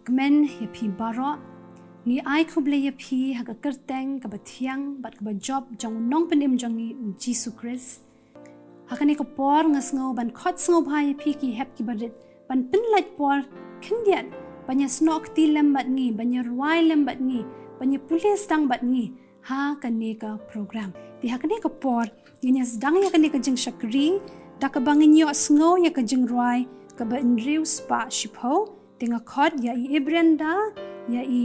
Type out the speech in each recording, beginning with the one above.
kmen ya pi baro ni ai U Blei ya pi haga kerteng ka bathiang bat ka job jong nong penim jongi u Jesus Christ hakani ko por ngasngo ban khot sngo bhai pi ki hep ki badet ban pinlait por khindian banya snok ti lem bat ngi banya ruai lem bat ngi banya pulis tang bat ngi ha kane ka program di hakani ko por nya sedang ya kane ka jing shakri da ka bangin yo sngo ya ka jingruai ka ba inriu spa shipho tinga khot ya I Brenda ya I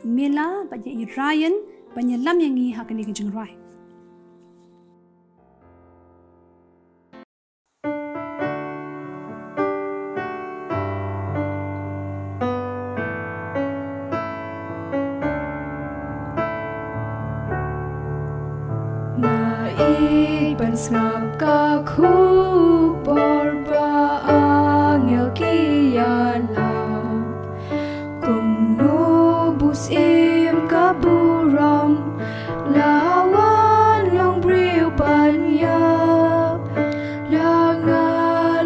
Mela ba ya I Ryan banya lam yang ngi hakani ka jingruai Ngap ka khu bor ba angel kiala kum no bus im ka buram lawan long briu ban ya la nga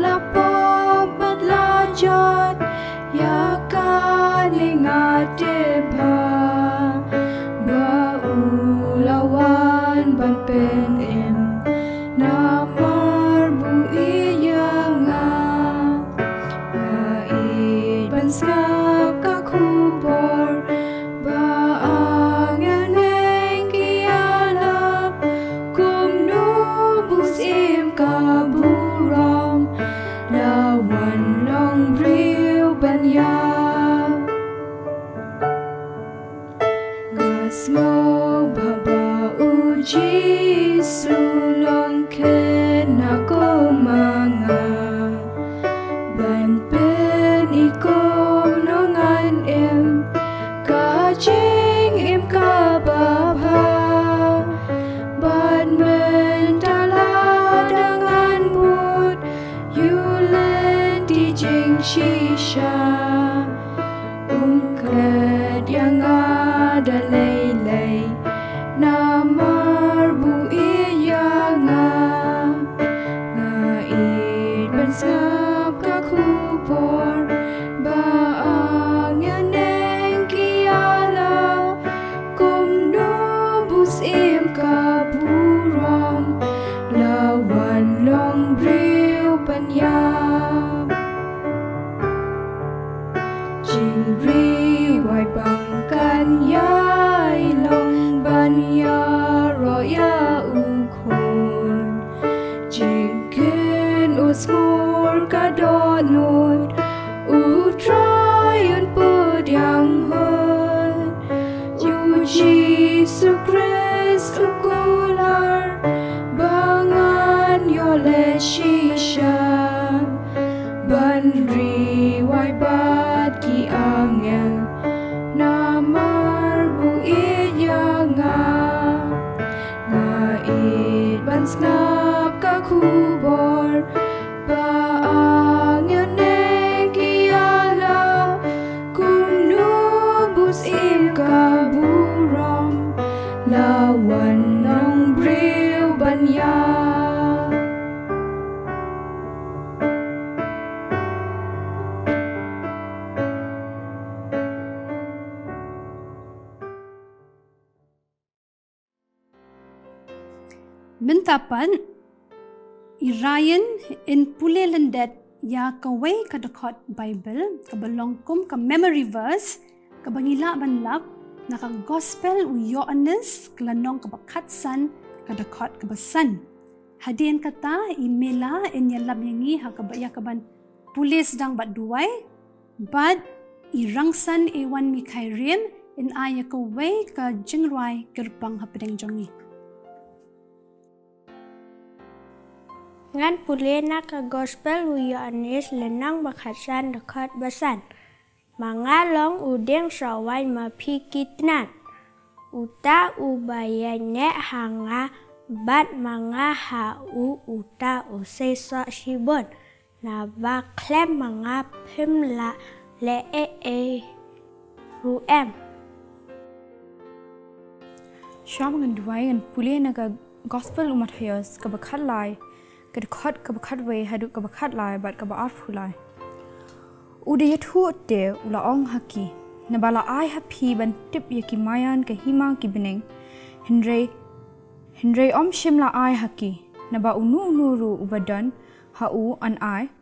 la pa bat la jat ya ka linga te ba ba ulawan ban pen Dohnud utrayan pedang hon U Jesus Christ ukular bangan yole shisha ban riwai bat ki angel namar bu iyanga ngait ban snap ka kubor lawan nong briu banya Mintapan I Ryan in pule lendet ya kawai kadakot Bible kabalongkum ka memory verse kabangila ban lap naka gospel u Yohanes klanong kabakatsan kadakot kabasan hadien kata imela inyalab yangi hakabaya kaban pulis dang bat duway bad irangsan ewan mikairim in aya kaway ka jingrwai gerbang hapedeng jongi ngan pule na ka gospel u Yohanes lenang bakatsan dakot basan mangalong udeng sawai mapikitnan uta ubayane hanga bat manga hau uta u Seisoh shibon na baklem manga pimla le ruem Syam ngenduai ngan pule na ka gospel umat hayos kabakat lai kadakot kabakat way haduk kabakat lai bat kabaat fulai Udah yathu te ula ong haki. Nabala ai happy ban tip yaki mayan ke hima ki beneng. Henry om shimla ai haki. Naba unu nuru ubadan hau an ai.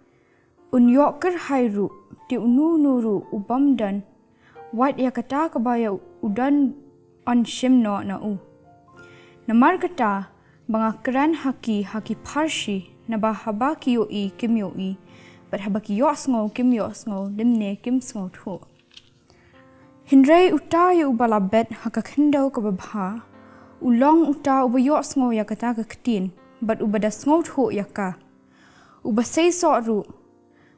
Unyoker hairu ti unu nuru ubamdan. Wat yakata kabaya udan on shimno na u. Namar kata bangakran haki parshi naba habaki yo I kim yo I. But habaki yosngo kim yosngo limne kim sngo thu. Hindray uta yu ubala bet hakakhindo kababha. Ulong uta uba yosngo yakata ka Ktien. But ubada sngo thu yaka. Uba Seisoh ru.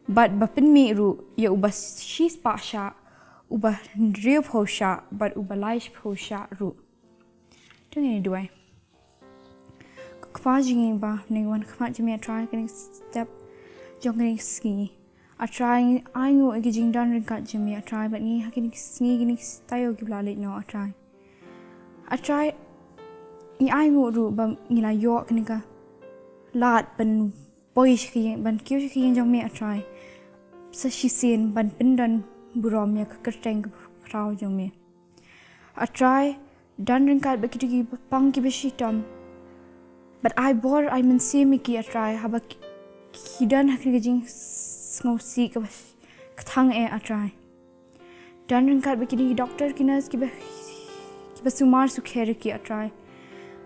But bapinmi ru ya uba shis pasha. Uba ndriyo posha. But uba laish posha ru. Tungin duai. Kapa jingi ba ningwan kapa jimi atry getting step jong getting ski. Atry I know I getting done ringkat jimi atry but ni getting ski getting tayo gibla late no atry. Atry ni I know ru ba ngila yok nika lat ban boyish ki ban kyu ki jong mi atry. Sa shi sin ban pindan burom ya kerteng krau jong mi. Atry done ringkat ba kitigi pang ki beshitam. But I bore I mean see me ki atry haba kidan hakni jing snow see ka kthang e atry. Dan ringkat bikini doctor ki nurse ki ba sumar su khere ki atry.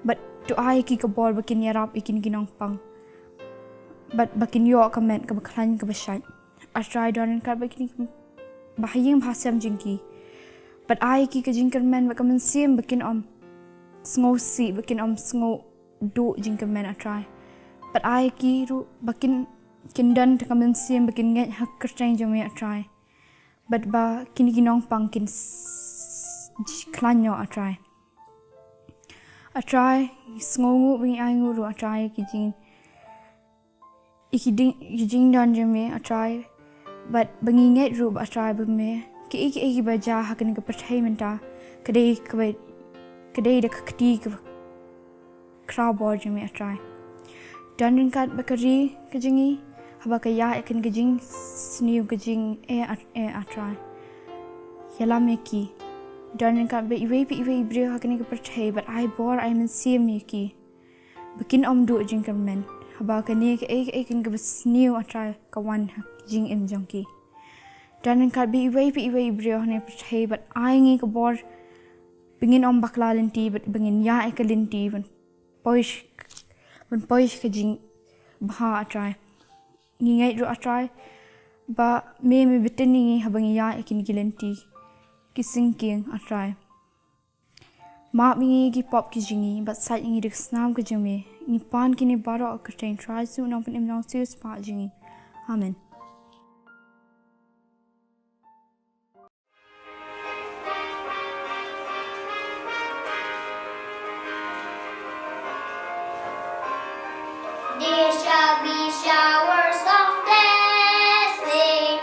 But to I ki ka bor bakin yarap ikin ginong pang. But bakin yo comment ka baklan ka bashai. Atry dan ringkat bikini bahayeng bhasam jingki. But I ki ka jing kermen bakamen sim bakin snow see bakin snow do jingkamen atry. But I ki ru bakin kindan ta kamen sim bakin nget hak kerteng jome atry. But ba kini ginong pangkin klanyo atry. Atry sngongu bing aingu ru atry ki jing dan jome atry. But bangi nget ru atry bame ki iki ba ja hakin ka perthai menta kadai da kakti ka crowd board jami atry. Dan ringkat bakari kajingi haba kaya ikan kajing sniu kajing atry. Yala meki. Dan ringkat be iwe ibre hakani ka perthai but I bore I mean see meki. Bakin do jingkermen haba kani ka ikan ka sniu atry ka wan jing im jongki. Dan ringkat be iwe ibre hakani perthai but I ngi ka bore bingin bakla linti but bingin ya ikalinti but Poish ka jing bha atry. Ngingai ru atry ba me bitini habang ya ikin gilenti kising king atry. Ma bingi ki pop ki jingi but site ngi dik snam ka jumi ni pan kini baro ka train try su nong pen im nong serious pa jingi. Amen. There shall be showers of blessing.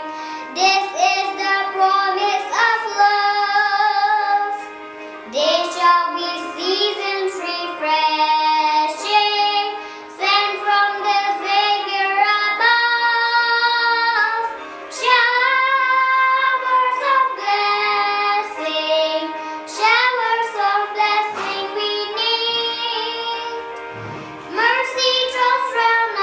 This is the promise of love. There shall be seasons refreshing, sent from the Savior above. Showers of blessing, showers of blessing we need. Mercy drops round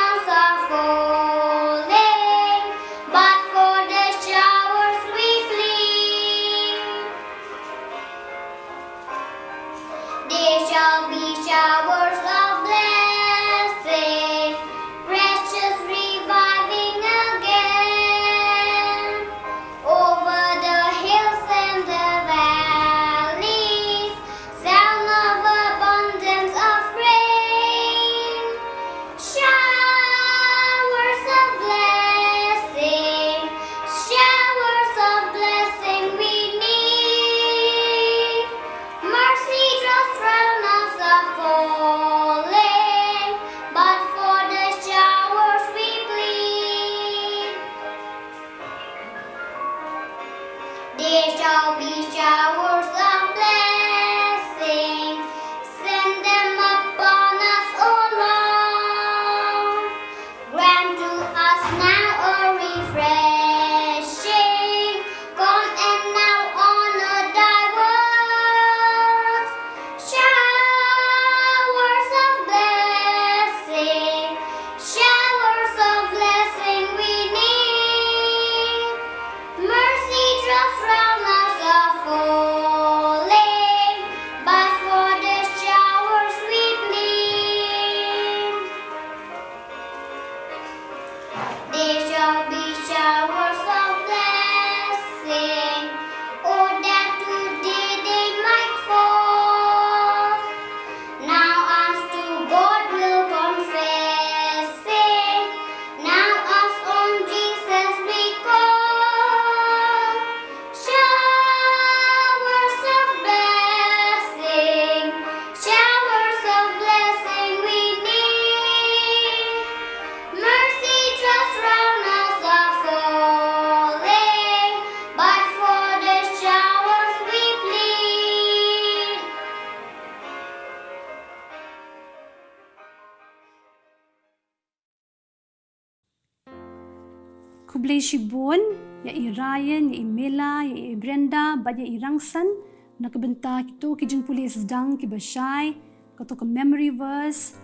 Ku Blei Shibun, ya i Ryan, ya i Mela, ya i Brenda, bat ya i Rangsan, na bynta kitu ki jingpule sedang ki Bashai, kato ke memory verse,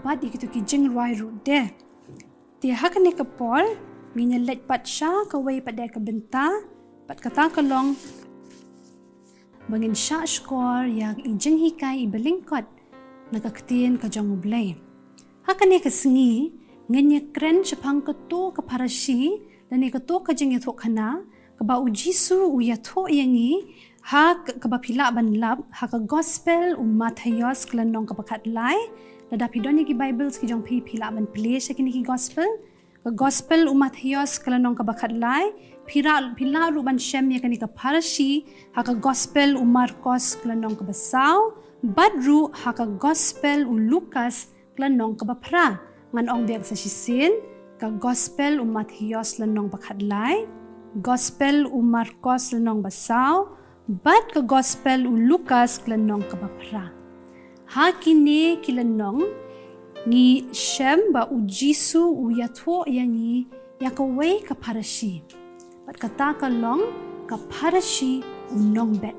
bat ya kitu ki jingrwai ru de. Dia hakan ke Paul, minya let pat sha ka wei pat ke bynta, pat kata kalong bangin sha skor ya i jinghikai i belingkot, na Ktien ka jong U Blei. Hakan ke sengi, ngenya kren sepang keto ke parashi, dan keto ke jingiathuhkhana, ke ba ujisu uyatho yangi, ha ke ba pila ban lab, ha ke gospel Matthayos kelanong ke bakat lai, lada pidonnya ki Bibles ki jong pila ban place kini ki gospel, ke gospel Matthayos kelanong ke bakat lai, pila ru ban shem ya kini ke parashi, ha ke gospel Markos kelanong ke basau, badru ha ke gospel Lukas kelanong ke bapra. Ngan ong biak sa sisin, ka gospel Matthayos lanong bakadlay, gospel Markos lanong basaw, bat ka gospel Lukas lanong kabapra. Ha kini kilanong ni Shem ba ujisu uyatho yangi yakaway ka parashi. Bat kata kalong ka parashi unong bet.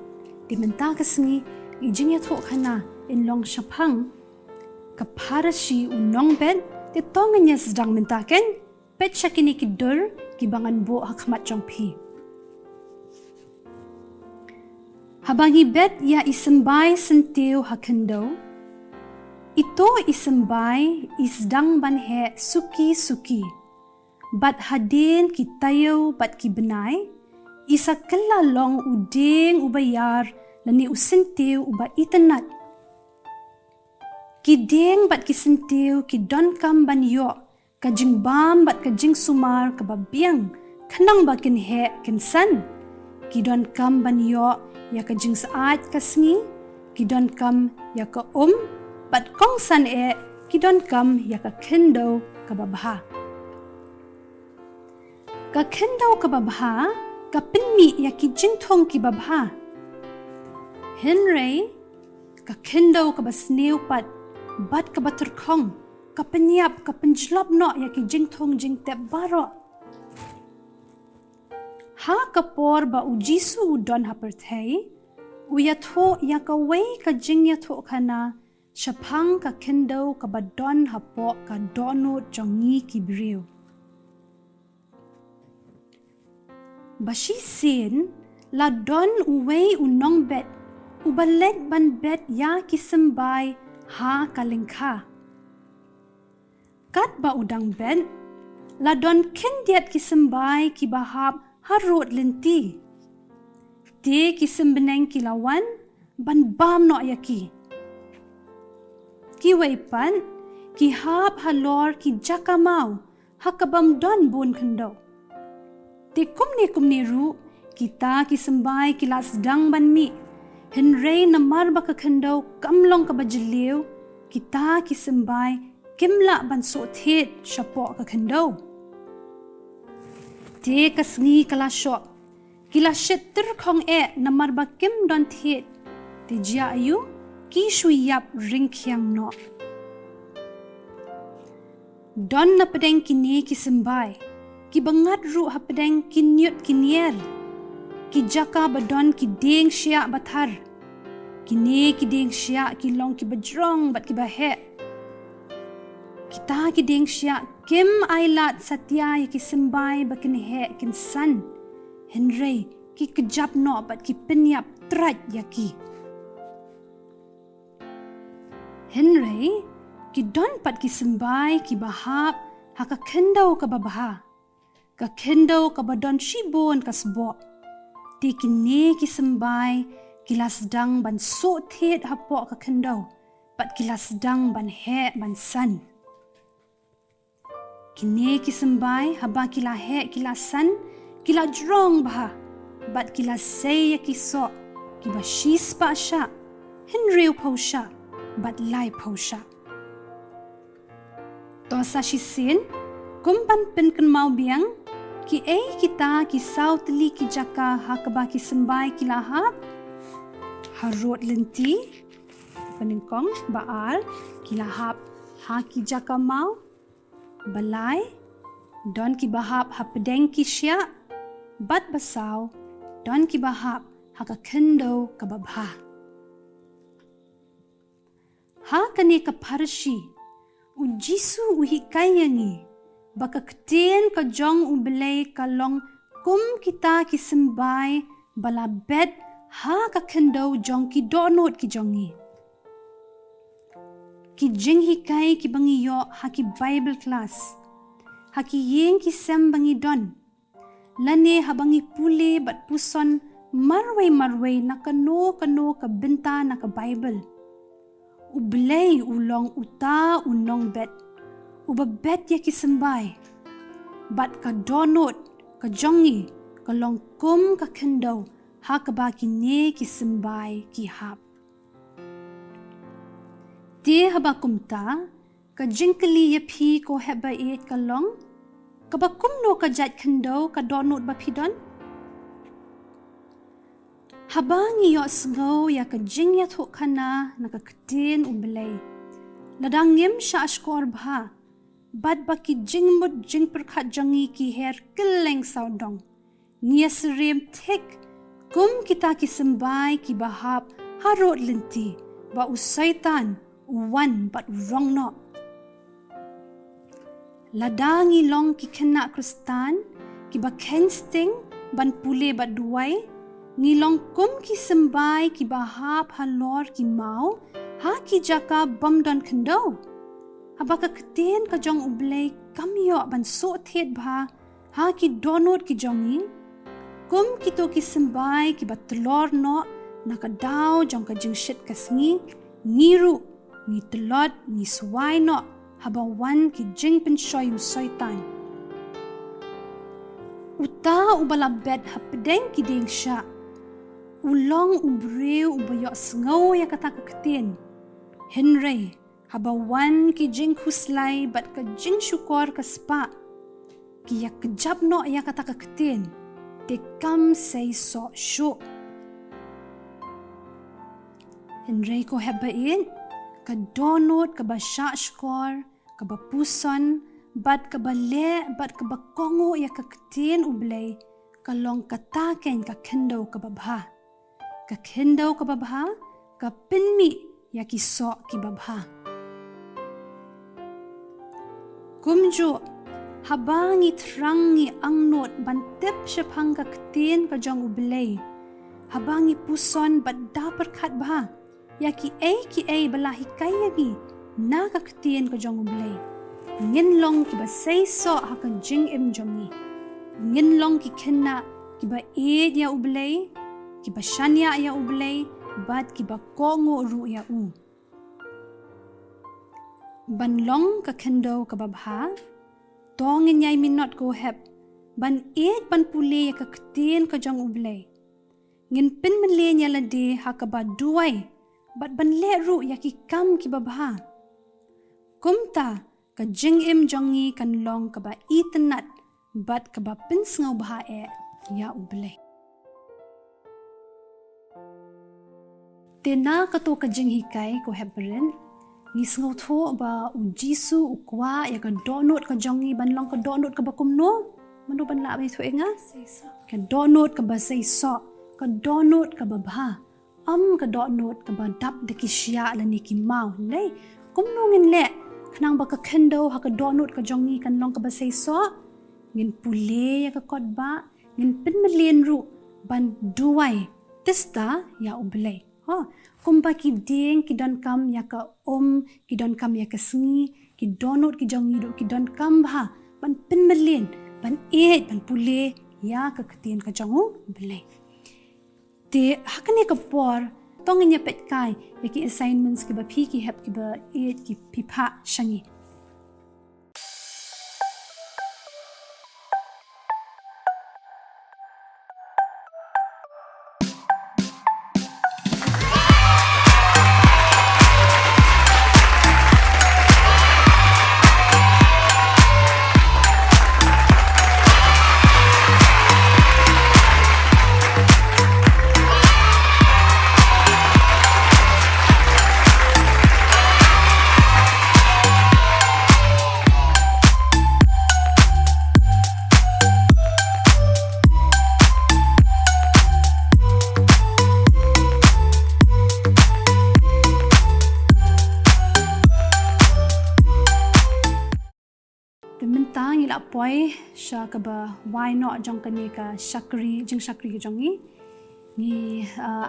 Di menta kasengi jingiathuhkhana inlong syapang ka parashi unong bet. Titong niya sedang mentaken, pet siya kini kidur, kibangan bo hakmat jong pi. Habang ibet ya isembay sentiu hakendo, ito isembay isdang banhe suki-suki. Bat hadin kitayo bat kibenay, isa kelalong uding ubayar lani usentiu uba itanat. Kideng bat kisentiu ki donkam ban yo, ka jingbam bat ka jingsumar ka babiang, khnang ba kinhe kinsan. Ki donkam ban yo ya ka jingsaat kasngi, ki donkam ya ka bat kongsan ki donkam ya ka kendo ka babha. Ka kendo ka babha, ka pinmi ya ki jingthong ki babha. Henry, ka kendo ka basneu pat, bat ka baturkong, ka penyap, ka penjelop no ya ki jingthong jingtep baro. Ha kapor ba ujisu don haperthei, uyatho ya ka wei ka jingiathuhkhana, syapang ka kendo ka badon hapo ka Dohnud jongi ki briu. Bashi sin, la don uwei unong bet, ubalet ban bet ya kisembay, ha kalingka. Kat ba udang ben, ladon kendiat kisembay kibahap harut lenti. Te kisembeneng kilawan, ban bam no yaki. Kiwaipan, kihap halor ki jakamau, hakabam don bun kendo. Te kumni ru, kita kisembay kilas dang ban mi. Henry namar ba ka kendo kamlong ka bajiliw, kita kisembay kimla ban sothet syapo ka kendo. Te kasngi kalasyo, kilasyet terkong namar ba kim don thet, te jia ayu ki shuyap ringkyang no. Don na pedeng kini kisembay, kibangat ru ha pedeng kinyut kinyer. Ki jaka badon ki deng syak bathar, kini ki deng syak ki long ki bajrong bat ki bahe. Kita ki deng syak kim ailat satya ki sembay bakin he kin san. Henry ki kejap no bat ki penyap trat yaki. Henry ki don pat ki sembay ki bahap haka kendo ka babaha. Ka kendo ka badon shibon ka sbo. Di kini kisembay kilas dang ban so thet hapo ka kendo, pat kilas dang ban he ban san. Kini kisembay haba kila he kila san, kila jrong bah, bat kila say ya kiso, kiba shis pa sya, Henry po sya, bat lai po sya. Tosa shisin, kumpan pinkan mau biang, ki kita ki sautli ki jaka hakaba ki sembay ki lahap harut lenti peningkong baal ki lahap ha ki jaka mau balai don ki bahap ha pedeng ki syak, bat basau, don ki bahap ha ka kendo ka babha. Ha kane ka parshi, u jisu u hikayangi, baka ktien ka jong u Blei ka long kum kita ki sembai, bala bet ha ka kendo jong ki Dohnud ki jongi. Ki jinghikai ki bangi yo ha ki Bible class, ha ki yeng ki sem bangi don, lane ha bangi pule bat puson marway na kano ka bynta na ka Bible. U Blei ulong uta unong bet, uba bet ya ki sembai, bat ka Dohnud ka jongi, ka long kum ka kendo, ha ka ba ki ne ki sembai ki hap. Te haba kumta, ka jingkali ya pi ko heba eet ka long, ka ba kumno ka jat kendo ka Dohnud ba pidon? Habangi yo sngau ya ka jingiathuhkhana na ka Ktien u Blei. Ladang ngim sya ashkor bha, bad ba ki jingmut jingperkhat jangi ki her keleng saudong. Nia serem tek, kum kita ki sembai ki bahap harot lenti, ba usaitan, uwan bat wrong no. Ladangi long ki kena kristan, ki ba kensting, ban pule bat duai, ngilong kum ki sembai ki bahap halor ki mau, ha ki jaka bamdon kendo. Habaka Ktien ka jong u Blei kamyo ban so thet bha, ha ki Dohnud ki jongi, kum kito ki sembai ki batlor no, na ka daw jong ka jingshit kasngi, ngiru, ni telot, ni suwai no, haba wan ki jingpen shoyu soitan. Uta ubala bet ha pedeng ki ding sya, ulong ubreu ubayok sngau ya kata ka Ktien. Henry, haba wan ki jing huslay bat ka jing syukor ka spa. Ki ya kejab no ya kata ka Ktien. Te kam Seisoh syuk. Henry ko heba in, ka Dohnud ka ba syak syukor, ka ba puson, bat ka ba le, bat ka ba kongo ya ka Ktien u Blei, ka long kataken ka kendo ka babha. Ka kendo ka babha, ka pinmi ya ki sok ki babha. Kumjuh, habangi trangi angnot bantep syapang ka Ktien ka jong u Blei. Habangi puson bat dapar khat bah, ya ki ay balahi kayagi na ka Ktien ka jong u Blei. Ngin long ki ba Seisoh ha ka jingim jongi. Ngin long ki kena ki ba eed ya u Blei, ki ba shanya ya u Blei, bat ki ba kongo ru ya u. Ban long ka kendo ka babha, tongin yay minot ko hep, ban eed ban pule ya ka Ktien ka jong u Blei. Ngin pin menle nya lade ha ka ba duai, bat ban le ru ya ki kam ki babha. Kumta ka jingim jongi kan long ka ba itanat, bat ka ba pinsngau baha ya u Blei. Tena kato ka jinghikai ko hebren, ngisngau tho ba u Jisu u kwa ya ka Dohnud ka jongi ban long ka Dohnud ka ba kumno, mano ban la ba itu inga? Ka Dohnud ka ba Seisoh, ka Dohnud ka ba bha, ka Dohnud ka ba dap de ki sya la ni ki mau, lei, kumno ngin le, khnang ba ka kendo ha ka Dohnud ka jongi kan long ka ba Seisoh, ngin pule ya ka kot ba, ngin pin melien ru, ban duai, testa ya u Blei. Kumpa ki ding ki don kam ya ka ki don kam ya ka sngi, ki Dohnud ki jongi do ki don kam bha, ban pin melien, ban eed, ban pule ya ka Ktien ka jongu Blei. Te hakane ka por, tongin ya pet kai, ya ki assignments ki ba pi ki hep ki ba eed ki pipa shangi. ta ngila poi sha ka ba why not jong kani ka shakri jing shakri ke jongi ni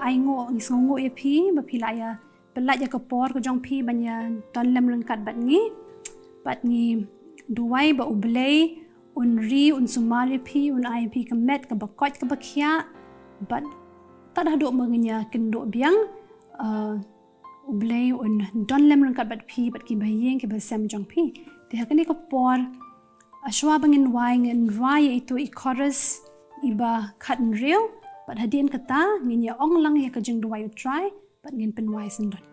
ai ngo ni songo e phi ba phi la ya pelat ya ka por ko jong phi banya ton lem lengkat bat ni duai ba U Blei un ri un sumali phi un ai phi ka met ka ba kot ka ba khia bat ta dah duk mengenya kendo biang U Blei un don lem lengkat bat phi bat ki bayeng ki ba sem jong phi ti ha kani ka por ashwa bangin wai ngin rai itu I chorus iba khat real but hadin kata ngin ya ong lang ya ka jing duai try but ngin pen wai sendon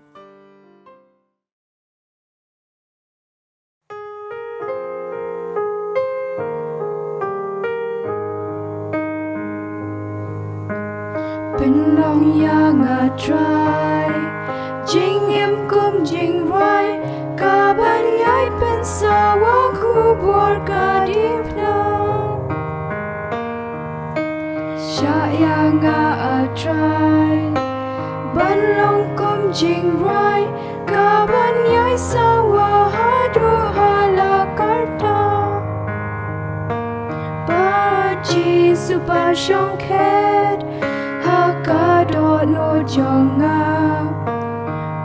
Pen long ya nga try jing em kum jingrwai Kaba nyai pen sawa ku bor ka dip na Sha ya nga a try ban long kum jingrwai Kaba nyai sawa hadu hala karta Ba ji super shong khed Dohnud jonga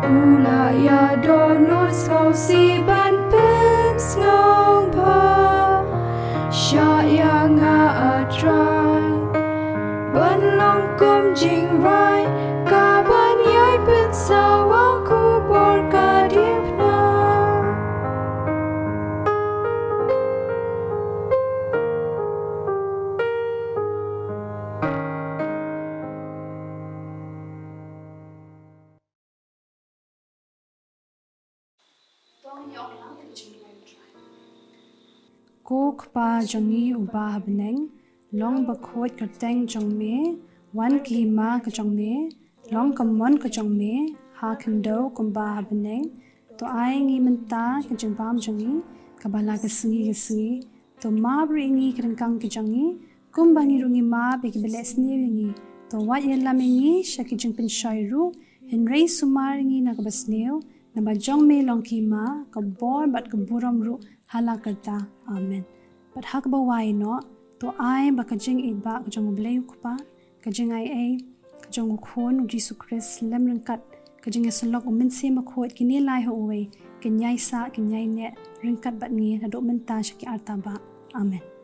Ula ya Dohnud skau si ban pin skau pa Sha ya nga a try Ban long kum jingrai Ka ban yai pin sawa ku bor ka dip na Kok pa jongi uba habneng long ba khot ka teng jong me Wan Khynnah ka jong me long kamon ka jong me ha khando kumba habneng to ai ngi bynta ka jong bam jongi ka bala ka singi to ma bri ngi kang ka jongi kumba ngi rungi ma be ki beles ni ngi to wat yen la ngi shaki jing pin shairu hen rei sumar ngi na ka basneo na ba jong me long Khynnah ka bor bat ka buram ru hala karta amen but hak ba wai no to ai ba ka jing it ba ka jong U Blei kupa ka jing ai ka jong khon Jesus Christ lem ringkat ka jing salok min se ma khot ki ne lai ho we ke nyai sa ke nyai ne ringkat bat ngi na do min ta shaki arta ba amen